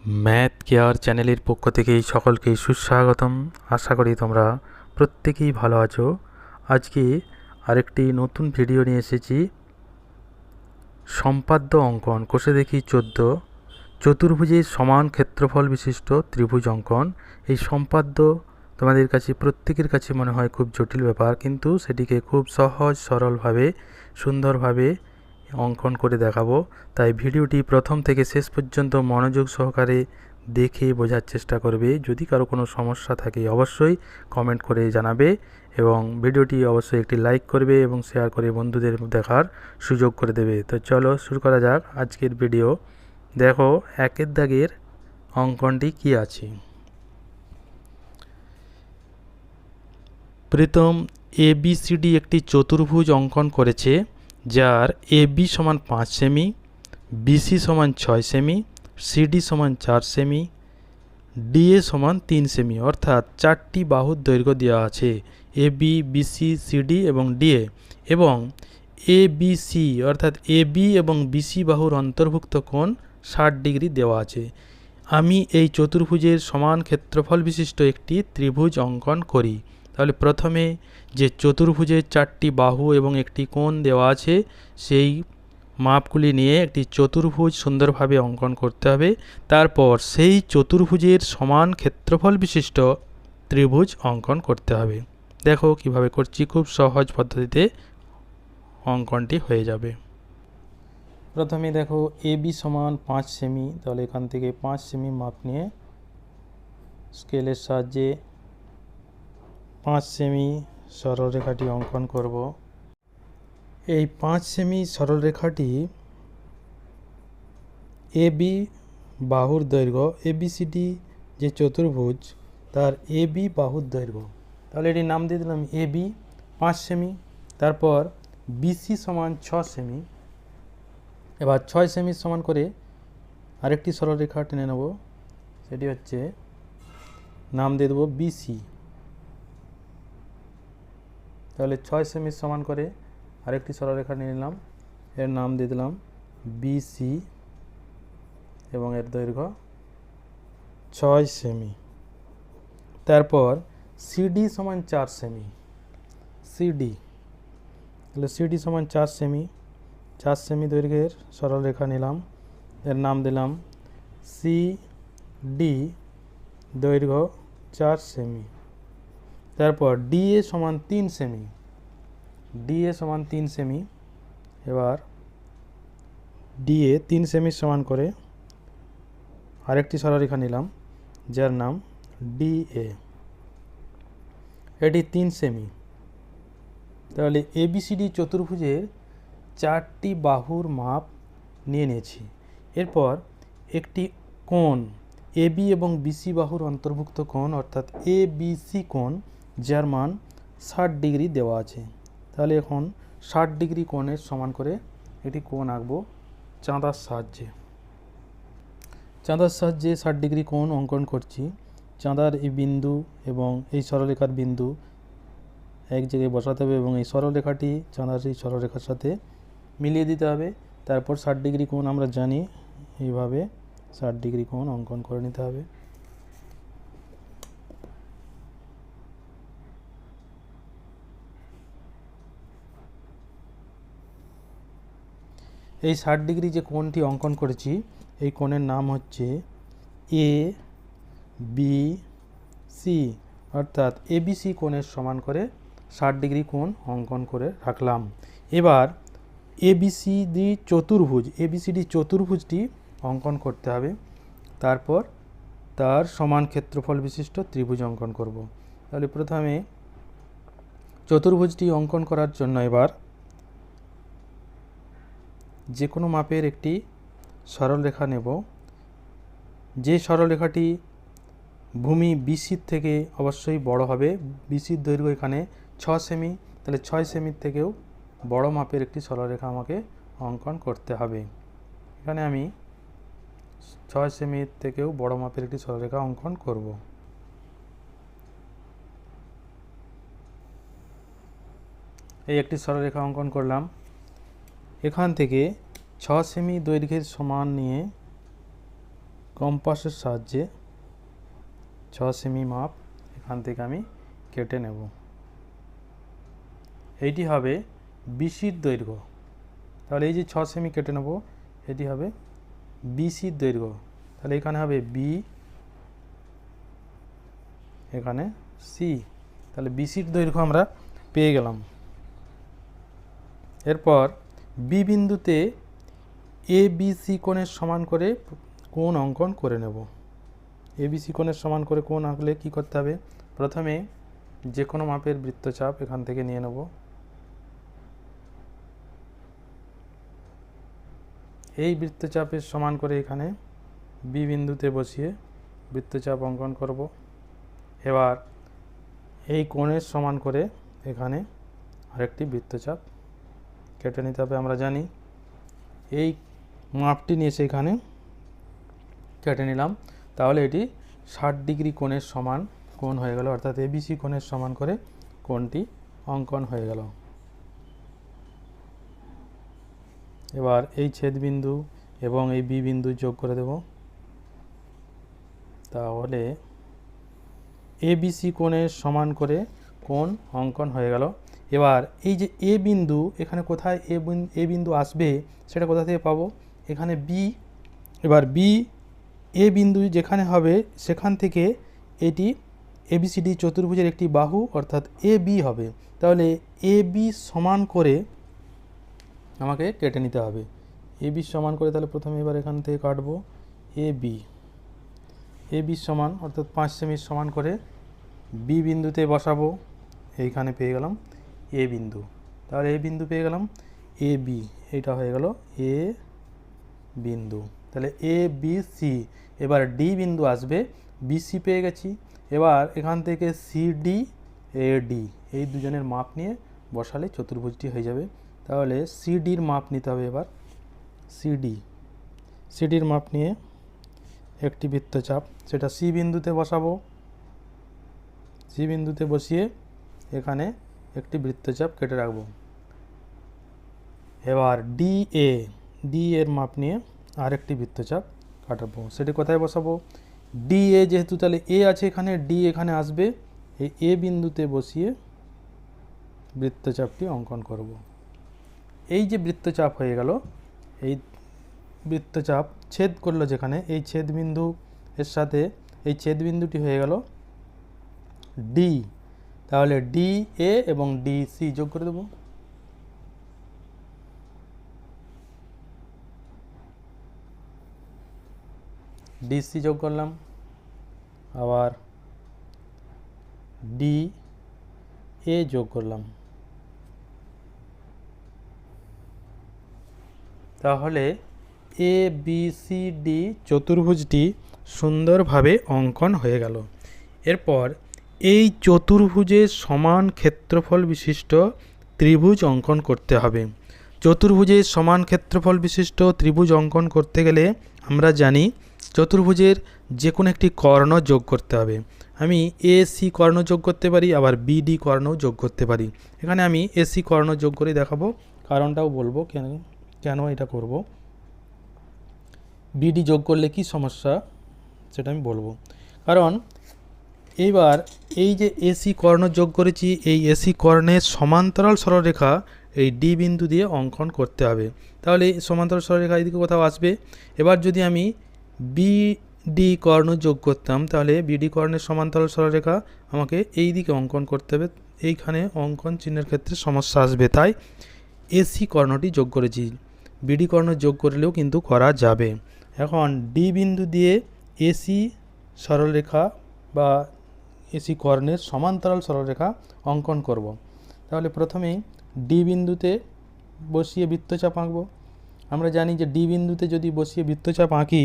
Math care চ্যানেলের পক্ষ থেকে সকলকেই সুস্বাগতম। আশা করি তোমরা প্রত্যেকেই ভালো আছো। আজকে আরেকটি নতুন ভিডিও নিয়ে এসেছি। সম্পাদ্য অঙ্কন কোষে দেখি 14 চতুর্ভুজের সমান ক্ষেত্রফল বিশিষ্ট ত্রিভুজ অঙ্কন। এই সম্পাদ্য তোমাদের কাছে প্রত্যেকের কাছে মনে হয় খুব জটিল ব্যাপার, কিন্তু সেটিকে খুব সহজ সরলভাবে সুন্দরভাবে অঙ্কন করে দেখাবো। তাই ভিডিওটি প্রথম থেকে শেষ পর্যন্ত মনোযোগ সহকারে দেখে বোঝার চেষ্টা করবে। যদি কারো কোনো সমস্যা থাকে অবশ্যই কমেন্ট করে জানাবে এবং ভিডিওটি অবশ্যই একটি লাইক করবে এবং শেয়ার করে বন্ধুদের দেখার সুযোগ করে দেবে। তো চলো শুরু করা যাক আজকের ভিডিও। দেখো একের দাগের অঙ্কনটি কি আছে। প্রথম এবিসিডি একটি চতুর্ভুজ অঙ্কন করেছে, যার এবি সমান 5 সেমি, বিসি সমান 6 সেমি, সিডি সমান 4 সেমি, ডিএ সমান 3 সেমি। অর্থাৎ চারটি বাহুর দৈর্ঘ্য দেওয়া আছে, এবি, বিসি, সিডি এবং ডিএ। এবং এবিসি অর্থাৎ এবি এবং বিসি বাহুর অন্তর্ভুক্ত কোণ 60 ডিগ্রি দেওয়া আছে। আমি এই চতুর্ভুজের সমান ক্ষেত্রফল বিশিষ্ট একটি ত্রিভুজ অঙ্কন করি। তাহলে প্রথমে যে চতুর্ভুজের চারটি বাহু এবং একটি কোণ দেওয়া আছে, সেই মাপগুলি নিয়ে একটি চতুর্ভুজ সুন্দরভাবে অঙ্কন করতে হবে। তারপর সেই চতুর্ভুজের সমান ক্ষেত্রফল বিশিষ্ট ত্রিভুজ অঙ্কন করতে হবে। দেখো কিভাবে করছি, খুব সহজ পদ্ধতিতে অঙ্কনটি হয়ে যাবে। প্রথমে দেখো এবি সমান 5 সেমি, তাহলে এখান থেকে 5 সেমি মাপ নিয়ে স্কেলের সাহায্যে 5 সেমি সরলরেখাটি অঙ্কন করব। এই 5 সেমি সরলরেখাটি এবি বাহুর দৈর্ঘ্য, এবিসিডি যে চতুর্ভুজ তার এবি বাহুর দৈর্ঘ্য, তাহলে এটির নাম দিয়ে দিলাম এবি 5 সেমি। তারপর বিসি সমান 6 সেমি। এবার 6 সেমি সমান করে আরেকটি সরলরেখা টেনে নেব, সেটি হচ্ছে নাম দিয়ে দেবো বিসি। তাহলে 6 সেমি সমান করে আরেকটি সরলরেখা নিয়ে নিলাম, এর নাম দিয়ে দিলাম বিসি এবং এর দৈর্ঘ্য 6 সেমি। তারপর সিডি সমান 4 সেমি, সিডি, তাহলে সিডি সমান 4 সেমি, 4 সেমি দৈর্ঘ্যের সরলরেখা নিলাম, এর নাম দিলাম সিডি, দৈর্ঘ্য 4 সেমি। তারপর ডিএ সমান 3 সেমি, ডিএ সমান 3 সেমি। এবার ডিএ 3 সেমি সমান করে আরেকটি সরলরেখা নিলাম, যার নাম ডিএ, এটি 3 সেমি। তাহলে এবিসিডি চতুর্ভুজের চারটি বাহুর মাপ নিয়ে নিয়েছি। এরপর একটি কোণ এবি এবং বিসি বাহুর অন্তর্ভুক্ত কোণ অর্থাৎ এবিসি কোণ, যার মান 60 ডিগ্রি দেওয়া আছে। তাহলে এখন 60 ডিগ্রি কোণের সমান করে একটি কোণ আঁকবো চাঁদার সাহায্যে। চাঁদার সাহায্যে 60 ডিগ্রি কোণ অঙ্কন করছি। চাঁদার এই বিন্দু এবং এই সরলরেখার বিন্দু এক জায়গায় বসাতে হবে এবং এই সরলরেখাটি চাঁদার এই সরলরেখার সাথে মিলিয়ে দিতে হবে। তারপর 60 ডিগ্রি কোণ আমরা জানি, এইভাবে 60 ডিগ্রি কোণ অঙ্কন করে নিতে হবে। এই 60 ডিগ্রি যে কোণটি অঙ্কন করেছি, এই কোণের নাম হচ্ছে এ বি সি, অর্থাৎ এবিসি কোণের সমান করে 60 ডিগ্রি কোণ অঙ্কন করে রাখলাম। এবার এবিসিডি চতুর্ভুজটি অঙ্কন করতে হবে। তারপর তার সমান ক্ষেত্রফল বিশিষ্ট ত্রিভুজ অঙ্কন করব। তাহলে প্রথমে চতুর্ভুজটি অঙ্কন করার জন্য এবার যে কোনো মাপের একটি সরলরেখা নেব। যে সরলরেখাটি ভূমি বিসির থেকে অবশ্যই বড় হবে। বিসির দৈর্ঘ্য এখানে 6 সেমি, তাহলে 6 সেমির থেকেও বড় মাপের একটি সরলরেখা আমাকে অঙ্কন করতে হবে। এখানে আমি 6 সেমির থেকেও বড় মাপের একটি সরলরেখা অঙ্কন করব। এই একটি সরলরেখা অঙ্কন করলাম। এখান থেকে 6 সেমি দৈর্ঘ্যের সমান নিয়ে কম্পাসের সাহায্যে 6 সেমি মাপ এখান থেকে আমি কেটে নেব। এইটি হবে বিসির দৈর্ঘ্য। তাহলে এই যে 6 সেমি কেটে নেব, এটি হবে বিসির দৈর্ঘ্য। তাহলে এখানে হবে বি, এখানে সি। তাহলে বিসির দৈর্ঘ্য আমরা পেয়ে গেলাম। এরপর বি বিন্দুতে এ বি সি কোণের সমান করে কোণ অঙ্কন করে নেব। এ বি সি কোণের সমান করে কোণ আঁকলে কী করতে হবে? প্রথমে যে কোনো মাপের বৃত্তচাপ এখান থেকে নিয়ে নেব। এই বৃত্তচাপের সমান করে এখানে বি বিন্দুতে বসিয়ে বৃত্তচাপ অঙ্কন করব। এবার এই কোণের সমান করে এখানে আরেকটি বৃত্তচাপ কেটে নিতে হবে। আমরা জানি এই মাপটি নিয়ে সেখানে কেটে নিলাম, তাহলে এটি 60 ডিগ্রি কোণের সমান কোণ হয়ে গেল, অর্থাৎ এবিসি কোণের সমান করে কোণটি অঙ্কন হয়ে গেল। এবার এই ছেদবিন্দু এবং এই বি বিন্দু যোগ করে দেব, তাহলে এবিসি কোণের সমান করে কোণ অঙ্কন হয়ে গেল। এবার এই যে এ বিন্দু, এখানে কোথায় এ বিন্দু আসবে সেটা কোথা থেকে পাবো? এখানে বি। এবার বি এ বিন্দু যেখানে হবে সেখান থেকে এটি এবিসিডি চতুর্ভুজের একটি বাহু, অর্থাৎ এ বি হবে। তাহলে এ বি সমান করে আমাকে কেটে নিতে হবে। এ বি সমান করে, তাহলে প্রথমে এবার এখান থেকে কাটবো এ বি সমান, অর্থাৎ 5 সেমি সমান করে বি বিন্দুতে বসাবো। এইখানে পেয়ে গেলাম এ বিন্দু। তাহলে এ বিন্দু পেয়ে গেলাম, এ বি, এইটা হয়ে গেল এ বিন্দু। তাহলে এ বি সি। এবার ডি বিন্দু আসবে, বিসি পেয়ে গেছি। এবার এখান থেকে সিডি এ ডি, এই দুজনের মাপ নিয়ে বসালে চতুর্ভুজটি হয়ে যাবে। তাহলে সিডির মাপ নিতে হবে। এবার সিডির মাপ নিয়ে একটি বৃত্তচাপ, সেটা সি বিন্দুতে বসাবো। সি বিন্দুতে বসিয়ে এখানে একটি বৃত্তচাপ কেটে রাখবো। এবার ডি এর মাপ নিয়ে আরেকটি বৃত্তচাপ কাটাবো। সেটি কোথায় বসাবো? ডি এ, যেহেতু তাহলে এ আছে এখানে, ডি এখানে আসবে। এই এ বিন্দুতে বসিয়ে বৃত্তচাপটি অঙ্কন করব। এই যে বৃত্তচাপ হয়ে গেল, এই বৃত্তচাপ ছেদ করলো যেখানে, এই ছেদ বিন্দু এর সাথে এই ছেদ বিন্দুটি হয়ে গেল ডি। তাহলে ডি এ এবং ডি সি যোগ করে দেব। ডিসি যোগ করলাম, আবার ডি এ যোগ করলাম। তাহলে এ বি সি ডি চতুর্ভুজটি সুন্দরভাবে অঙ্কন হয়ে গেল। এরপর এই চতুর্ভুজের সমান ক্ষেত্রফল বিশিষ্ট ত্রিভুজ অঙ্কন করতে হবে। চতুর্ভুজের সমান ক্ষেত্রফল বিশিষ্ট ত্রিভুজ অঙ্কন করতে গেলে আমরা জানি চতুর্ভুজের যে কোনো একটি কর্ণ যোগ করতে হবে। আমি এ সি কর্ণ যোগ করতে পারি, আবার বিডি কর্ণও যোগ করতে পারি। এখানে আমি এসি কর্ণ যোগ করে দেখাবো, কারণটাও বলবো কেন এটা করব। বিডি যোগ করলে কি সমস্যা সেটা আমি বলবো। কারণ এইবার এই যে এসি কর্ণ যোগ করেছি, এই এসি কর্ণের সমান্তরাল সরলরেখা এই ডি বিন্দু দিয়ে অঙ্কন করতে হবে। তাহলে সমান্তরাল সরলরেখা এইদিকে কোথাও আসবে। এবার যদি আমি বিডি কর্ণ যোগ করতাম, তাহলে বিডি কর্ণের সমান্তরাল সরলরেখা আমাকে এই দিকে অঙ্কন করতে হবে। এইখানে অঙ্কন চিহ্নের ক্ষেত্রে সমস্যা আসবে, তাই এসি কর্ণটি যোগ করেছি। বিডি কর্ণ যোগ করলেও কিন্তু করা যাবে। এখন ডি বিন্দু দিয়ে এসি সরলরেখা বা এসি কর্ণের সমান্তরাল সরলরেখা অঙ্কন করব। তাহলে প্রথমেই ডি বিন্দুতে বসিয়ে বৃত্তচাপ আঁকব। আমরা জানি যে ডি বিন্দুতে যদি বসিয়ে বৃত্তচাপ আঁকি,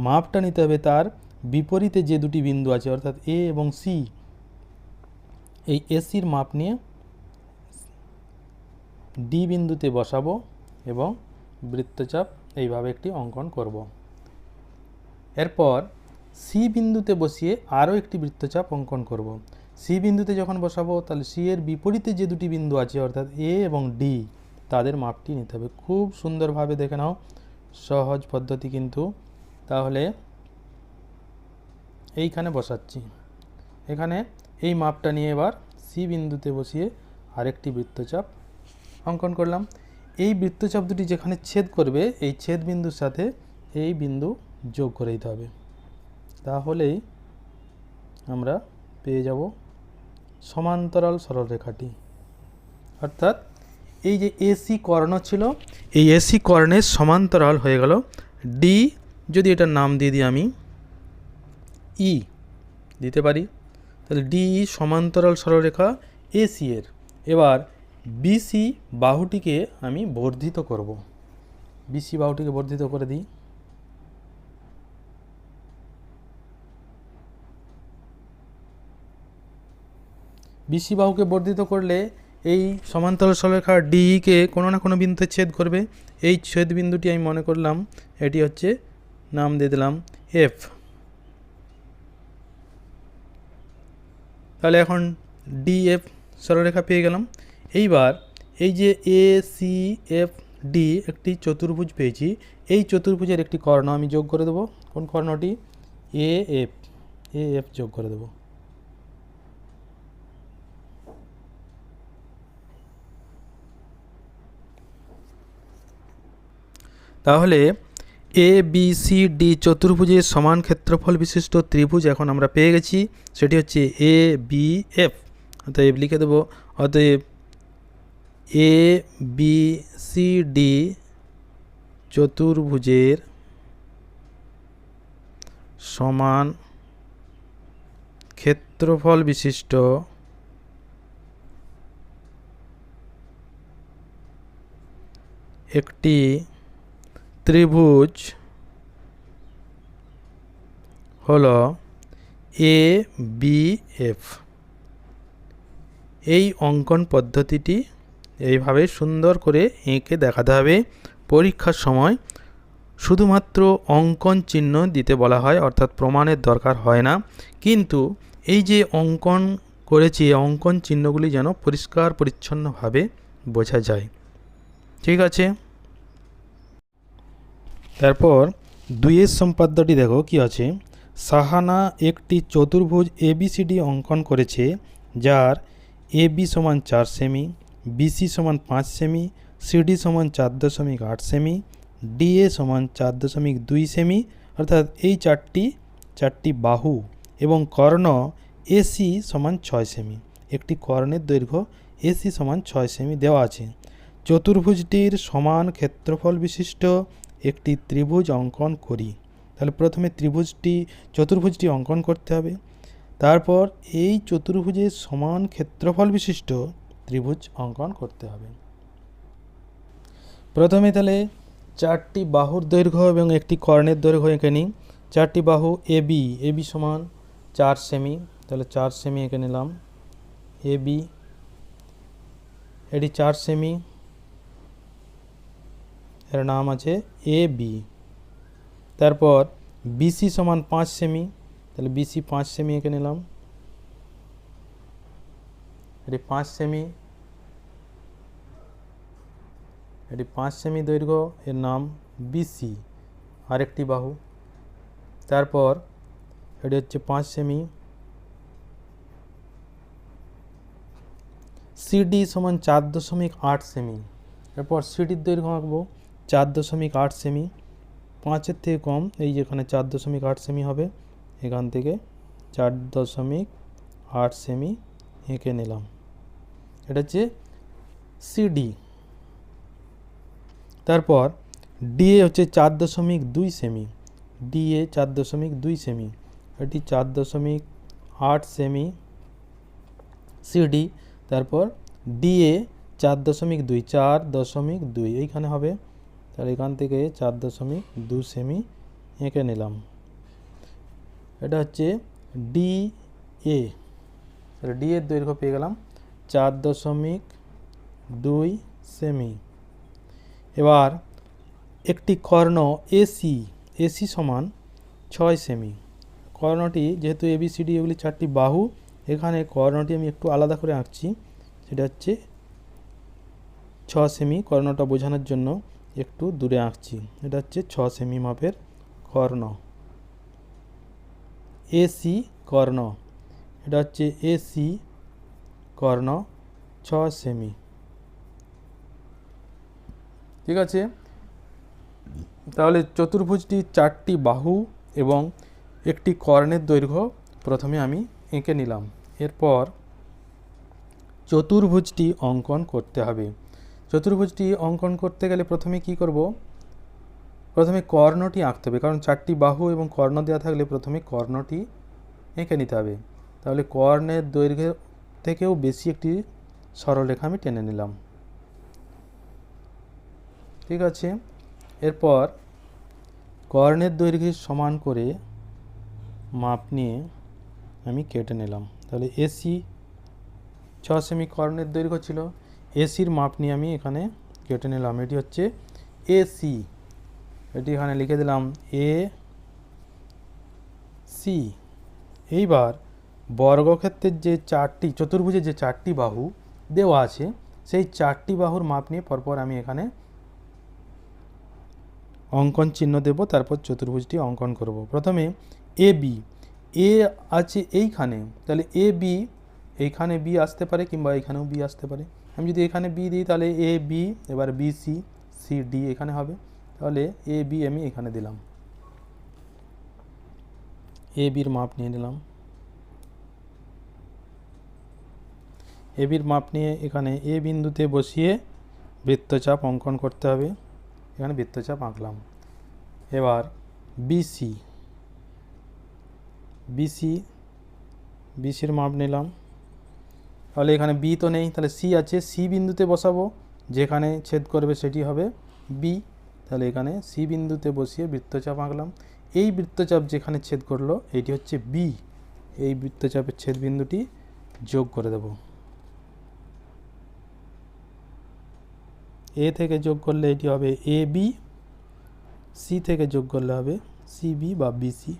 মাপটা নিতে হবে তার বিপরীতে যে দুটি বিন্দু আছে, অর্থাৎ এ এবং সি। এই এসির মাপ নিয়ে ডি বিন্দুতে বসাবো এবং বৃত্তচাপ এইভাবে একটি অঙ্কন করব। এরপর সি বিন্দুতে বসিয়ে আরও একটি বৃত্তচাপ অঙ্কন করব। সি বিন্দুতে যখন বসাবো, তাহলে সি এর বিপরীতে যে দুটি বিন্দু আছে, অর্থাৎ এ এবং ডি, তাদের মাপটি নিতে হবে। খুব সুন্দরভাবে দেখে নাও, সহজ পদ্ধতি কিন্তু। তাহলে এইখানে বসাচ্ছি। এখানে এই মাপটা নিয়ে এবার সি বিন্দুতে বসিয়ে আরেকটি বৃত্তচাপ অঙ্কন করলাম। এই বৃত্তচাপ দুটি যেখানে ছেদ করবে এই ছেদ বিন্দুর সাথে এই বিন্দু যোগ করে দিতে হবে, তাহলেই আমরা পেয়ে যাব সমান্তরাল সরলরেখাটি। অর্থাৎ এই যে এসি কর্ণ ছিল, এই এসি কর্ণের সমান্তরাল হয়ে গেল ডি। যদি এটার নাম দিয়ে দিই আমি ই দিতে পারি, তাহলে ডি সমান্তরাল সরলরেখা এসি এর। এবার বিসি বাহুটিকে আমি বর্ধিত করব। বিসি বাহুটিকে বর্ধিত করে দিই। বিসি বাহুকে বর্ধিত করলে এই সমান্তরাল সরলরেখা ডিকে কোনো না কোনো বিন্দুতে ছেদ করবে। এই ছেদ বিন্দুটি আমি মনে করলাম এটি হচ্ছে, নাম দিয়ে দিলাম এফ। তাহলে এখন ডিএফ সরলরেখা পেয়ে গেলাম। এইবার এই যে এ সি এফ ডি একটি চতুর্ভুজ পেয়েছি, এই চতুর্ভুজের একটি কর্ণ আমি যোগ করে দেবো। কোন কর্ণটি? এ এফ যোগ করে দেবো। তাহলে এ বি সি ডি চতুর্ভুজের সমান ক্ষেত্রফল বিশিষ্ট ত্রিভুজ এখন আমরা পেয়ে গেছি, সেটি হচ্ছে এ বি এফ। অতএব লিখে দেবো, অতএব এ বি সি ডি চতুর্ভুজের সমান ক্ষেত্রফল বিশিষ্ট একটি ত্রিভুজ হলো এ বি এফ। এই অঙ্কন পদ্ধতিটি এইভাবে সুন্দর করে এঁকে দেখাতে হবে। পরীক্ষার সময় শুধুমাত্র অঙ্কন চিহ্ন দিতে বলা হয়, অর্থাৎ প্রমাণের দরকার হয় না, কিন্তু এই যে অঙ্কন করেছি অঙ্কন চিহ্নগুলি যেন পরিষ্কার পরিচ্ছন্নভাবে বোঝা যায়। ঠিক আছে, তারপর 2 সম্পাদ্যটি দেখো কি আছে। সাহানা একটি চতুর্ভুজ এবিসিডি অঙ্কন করেছে, যার এবি সমান 4 সেমি, বিসি সমান 5 সেমি, সিডি সমান 4.8 সেমি, ডিএ সমান 4.2 সেমি। অর্থাৎ এই চারটি বাহু এবং কর্ণ এসি সমান 6 সেমি। একটি কর্ণের দৈর্ঘ্য এসি সমান 6 সেমি দেওয়া আছে। চতুর্ভুজটির সমান ক্ষেত্রফল বিশিষ্ট একটি ত্রিভুজ অঙ্কন করি। তাহলে প্রথমে চতুর্ভুজটি অঙ্কন করতে হবে, তারপর এই চতুর্ভুজের সমান ক্ষেত্রফল বিশিষ্ট ত্রিভুজ অঙ্কন করতে হবে। প্রথমে তাহলে 4টি বাহুর দৈর্ঘ্য এবং একটি কর্ণের দৈর্ঘ্য এঁকে নিই। 4টি বাহু এবি সমান 4 সেমি, তাহলে 4 সেমি এঁকে নিলাম। এবি এটি 4 সেমি, এর নাম আছে এ বি। তারপর বিসি সমান 5 সেমি, তাহলে বিসি 5 সেমি এঁকে নিলাম। এটি 5 সেমি, এটি 5 সেমি দৈর্ঘ্য, এর নাম বিসি, আরেকটি বাহু। তারপর এটি হচ্ছে 5 সেমি। সিডি সমান 4.8 সেমি। এরপর সিডির দৈর্ঘ্য আঁকবো 4.8 সেমি, 5-এর থেকে কম, এই যেখানে 4.8 সেমি হবে, এখান থেকে 4.8 সেমি এঁকে নিলাম। এটা হচ্ছে সিডি। তারপর ডিএ হচ্ছে 4.2 সেমি, ডিএ 4.2 সেমি, এটি 4.8 সেমি সিডি। তারপর ডিএ 4.2 এইখানে হবে, তাহলে এখান থেকে 4.2 সেমি এঁকে নিলাম। এটা হচ্ছে ডিএ, তাহলে ডি এর দৈর্ঘ্য পেয়ে গেলাম 4.2 সেমি। এবার একটি কর্ণ এসি সমান 6 সেমি। কর্ণটি যেহেতু এবিসিডি এগুলি 4টি বাহু, এখানে কর্ণটি আমি একটু আলাদা করে আঁকছি, সেটা হচ্ছে 6 সেমি। কর্ণটা বোঝানোর জন্য একটু দূরে আঁকছি, এটা হচ্ছে 6 সেমি মাপের কর্ণ এসি কর্ণ, এটা হচ্ছে এসি কর্ণ 6 সেমি। ঠিক আছে, তাহলে চতুর্ভুজটি 4টি বাহু এবং একটি কর্ণের দৈর্ঘ্য প্রথমে আমি এঁকে নিলাম। এরপর চতুর্ভুজটি অঙ্কন করতে হবে। চতুর্ভুজটি অঙ্কন করতে গেলে প্রথমে কি করব, প্রথমে কর্ণটি আঁকতে হবে, কারণ 4টি বাহু এবং কর্ণ দেওয়া থাকলে প্রথমে কর্ণটি এঁকে নিতে হবে। তাহলে কর্ণের দৈর্ঘ্য থেকেও বেশি একটি সরলরেখা আমি টেনে নিলাম। ঠিক আছে, এরপর কর্ণের দৈর্ঘ্যের সমান করে মাপ নিয়ে আমি কেটে নিলাম। তাহলে এসি 6 সেমি কর্ণের দৈর্ঘ্য ছিল, এসির মাপ নিয়ে আমি এখানে কেটে নিলাম। এটি হচ্ছে এসি, এটি এখানে লিখে দিলাম এ সি। এইবার বর্গক্ষেত্রের যে 4টি চতুর্ভুজের যে 4টি বাহু দেওয়া আছে, সেই 4টি বাহুর মাপ নিয়ে পরপর আমি এখানে অঙ্কন চিহ্ন দেব, তারপর চতুর্ভুজটি অঙ্কন করব। প্রথমে এ বি, এ আছে এইখানে, তাহলে এ বি, এইখানে বি আসতে পারে কিংবা এইখানেও বি আসতে পারে। আমি যদি এখানে বি দিই তাহলে এ বি, এবার বি সি, সি ডি এখানে হবে। তাহলে এ বি আমি এখানে দিলাম, এ বির মাপ নিয়ে নিলাম। এ বির মাপ নিয়ে এখানে এ বিন্দুতে বসিয়ে বৃত্তচাপ অঙ্কন করতে হবে। এখানে বৃত্তচাপ আঁকলাম। এবার বিসি, বিসি, বিসির মাপ নিলাম। তাহলে এখানে বি তো নেই, তাহলে সি আছে, সি বিন্দুতে বসাবো, যেখানে ছেদ করবে সেটি হবে বি। তাহলে এখানে সি বিন্দুতে বসিয়ে বৃত্তচাপ আঁকলাম। এই বৃত্তচাপ যেখানে ছেদ করলো এইটি হচ্ছে বি, এই বৃত্তচাপের ছেদ বিন্দুটি যোগ করে দেব। এ থেকে যোগ করলে এটি হবে এ বি, সি থেকে যোগ করলে হবে সি বি বা বিসি।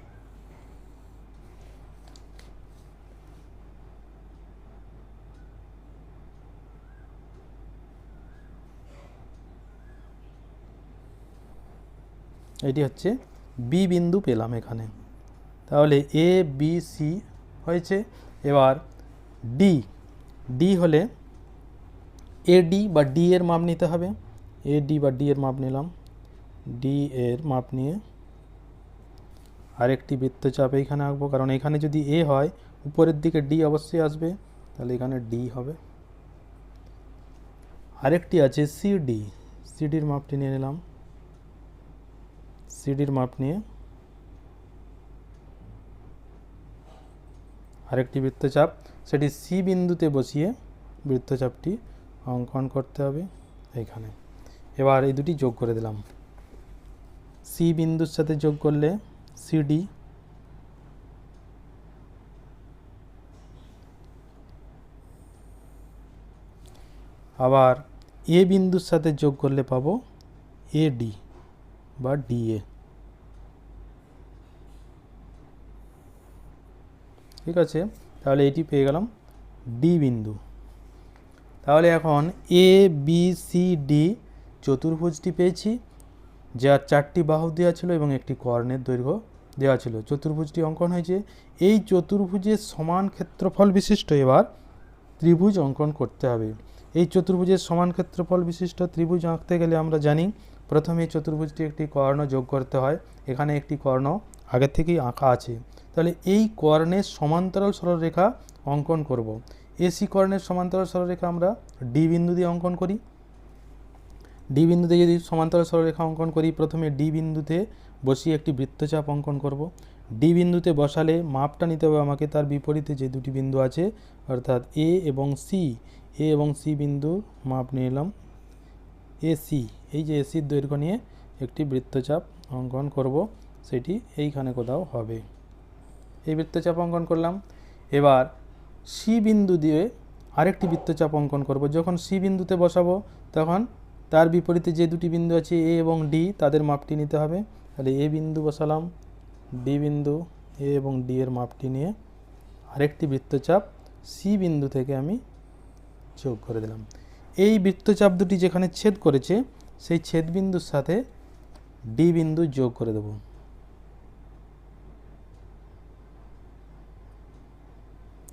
এটি হচ্ছে বি বিন্দু পেলাম এখানে। তাহলে এ বি সি হয়েছে। এবার ডি, ডি হলে এ ডি বা ডি এর মাপ নিতে হবে। এ ডি বা ডি এর মাপ নিলাম, ডি এর মাপ নিয়ে আরেকটি বৃত্তচাপ এইখানে আঁকবো, কারণ এখানে যদি এ হয় উপরের দিকে ডি অবশ্যই আসবে, তাহলে এখানে ডি হবে। আরেকটি আছে সিডি, সিডির মাপটি নিয়ে নিলাম। সিডির মাপ নিয়ে আরেকটি বৃত্তচাপ, সেটি সি বিন্দুতে বসিয়ে বৃত্তচাপটি অঙ্কন করতে হবে এইখানে। এবার এই দুটি যোগ করে দিলাম, সি বিন্দুর সাথে যোগ করলে সিডি, আবার এ বিন্দুর সাথে যোগ করলে পাবো এডি বা ডিএ। ঠিক আছে, তাহলে এটি পেয়ে গেলাম ডি বিন্দু। তাহলে এখন এ বি সি ডি চতুর্ভুজটি পেয়েছি, যার 4টি বাহু দেওয়া ছিল এবং একটি কর্ণের দৈর্ঘ্য দেওয়া ছিল। চতুর্ভুজটি অঙ্কন হয়েছে। এই চতুর্ভুজের সমান ক্ষেত্রফল বিশিষ্ট এবার ত্রিভুজ অঙ্কন করতে হবে। এই চতুর্ভুজের সমান ক্ষেত্রফল বিশিষ্ট ত্রিভুজ আঁকতে গেলে আমরা জানি প্রথমে চতুর্ভুজটি একটি কর্ণ যোগ করতে হয়। এখানে একটি কর্ণ আগের থেকেই আঁকা আছে, তাহলে এই কর্ণের সমান্তরাল সরলরেখা অঙ্কন করব। এসি কর্ণের সমান্তরাল সরলরেখা আমরা ডি বিন্দু দিয়ে অঙ্কন করি। ডি বিন্দুতে যদি সমান্তরাল সরলরেখা অঙ্কন করি, প্রথমে ডি বিন্দুতে বসিয়ে একটি বৃত্তচাপ অঙ্কন করব। ডি বিন্দুতে বসালে মাপটা নিতে হবে আমাকে তার বিপরীতে যে দুটি বিন্দু আছে, অর্থাৎ এ এবং সি। এ এবং সি বিন্দুর মাপ নিয়ে নিলাম এসি, এই যে এসির দৈর্ঘ্য নিয়ে একটি বৃত্তচাপ অঙ্কন করব, সেটি এইখানে কোথাও হবে। এই বৃত্তচাপ অঙ্কন করলাম। এবার সি বিন্দু দিয়ে আরেকটি বৃত্তচাপ অঙ্কন করব। যখন সি বিন্দুতে বসাবো তখন তার বিপরীতে যে দুটি বিন্দু আছে এ এবং ডি, তাদের মাপটি নিতে হবে। তাহলে এ বিন্দু বসালাম, ডি বিন্দু, এ এবং ডি এর মাপটি নিয়ে আরেকটি বৃত্তচাপ সি বিন্দু থেকে আমি যোগ করে দিলাম। এই বৃত্তচাপ দুটি যেখানে ছেদ করেছে সেই ছেদ বিন্দুর সাথে ডি বিন্দু যোগ করে দেব।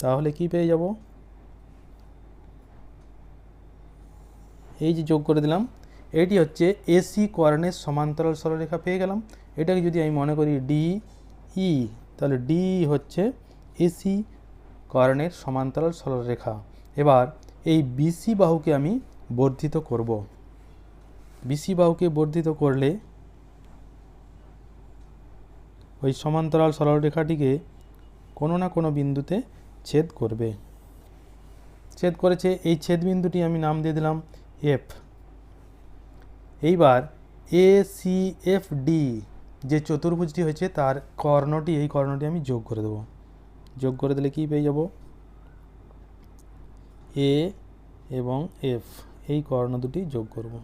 তাহলে কি পেয়ে যাব, এই যে যোগ করে দিলাম, এটি হচ্ছে এসি কর্ণের সমান্তরাল সরলরেখা পেয়ে গেলাম। এটাকে যদি আমি মনে করি ডি ই, তাহলে ডি হচ্ছে এসি কর্ণের সমান্তরাল সরলরেখা। এবার এই বিসি বাহুকে আমি বর্ধিত করব। বিসি বাহুকে বর্ধিত করলে ওই সমান্তরাল সরলরেখাটিকে কোনো না কোনো বিন্দুতে ছেদ করবে। ছেদ করেছে, এই ছেদ বিন্দুটি আমি নাম দিয়ে দিলাম এফ। এইবার এ সি এফ ডি যে চতুর্ভুজটি হয়েছে তার কর্ণটি, এই কর্ণটি আমি যোগ করে দেব। যোগ করে দিলে কি পেয়ে যাব, এ এবং এফ, এই কর্ণ দুটি যোগ করব।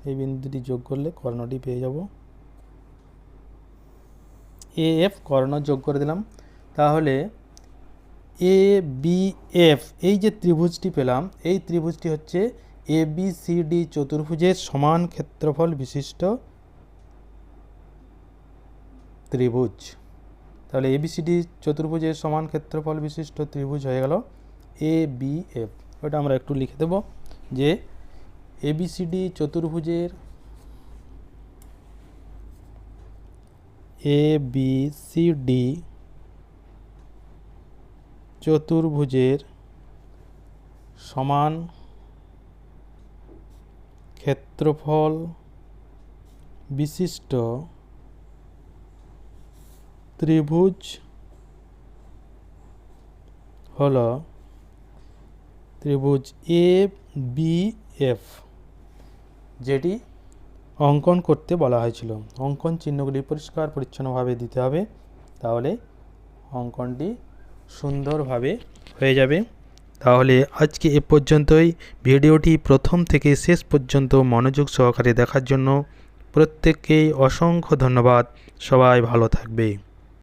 এই বিন্দু দুটি যোগ করলে কর্ণটি পেয়ে যাব, এ এফ কর্ণ যোগ করে দিলাম। তাহলে এ বি এফ, এই যে ত্রিভুজটি পেলাম, এই ত্রিভুজটি হচ্ছে এ বি সি ডি চতুর্ভুজের সমান ক্ষেত্রফল বিশিষ্ট ত্রিভুজ। তাহলে এ বি সি ডি চতুর্ভুজের সমান ক্ষেত্রফল বিশিষ্ট ত্রিভুজ হয়ে গেল এ বি এফ। ওটা আমরা একটু লিখে দেব যে এ বি সি ডি চতুর্ভুজের এ বি সি ডি চতুর্ভুজের সমান ক্ষেত্রফল বিশিষ্ট ত্রিভুজ হল ত্রিভুজ এ বি এফ, যেটি অঙ্কন করতে বলা হয়েছিল। অঙ্কন চিহ্নগুলি পরিষ্কার পরিচ্ছন্নভাবে দিতে হবে, তাহলে অঙ্কনটি সুন্দরভাবে হয়ে যাবে। তাহলে আজকে এ পর্যন্তই। ভিডিওটি প্রথম থেকে শেষ পর্যন্ত মনোযোগ সহকারে দেখার জন্য প্রত্যেককেই অসংখ্য ধন্যবাদ। সবাই ভালো থাকবে।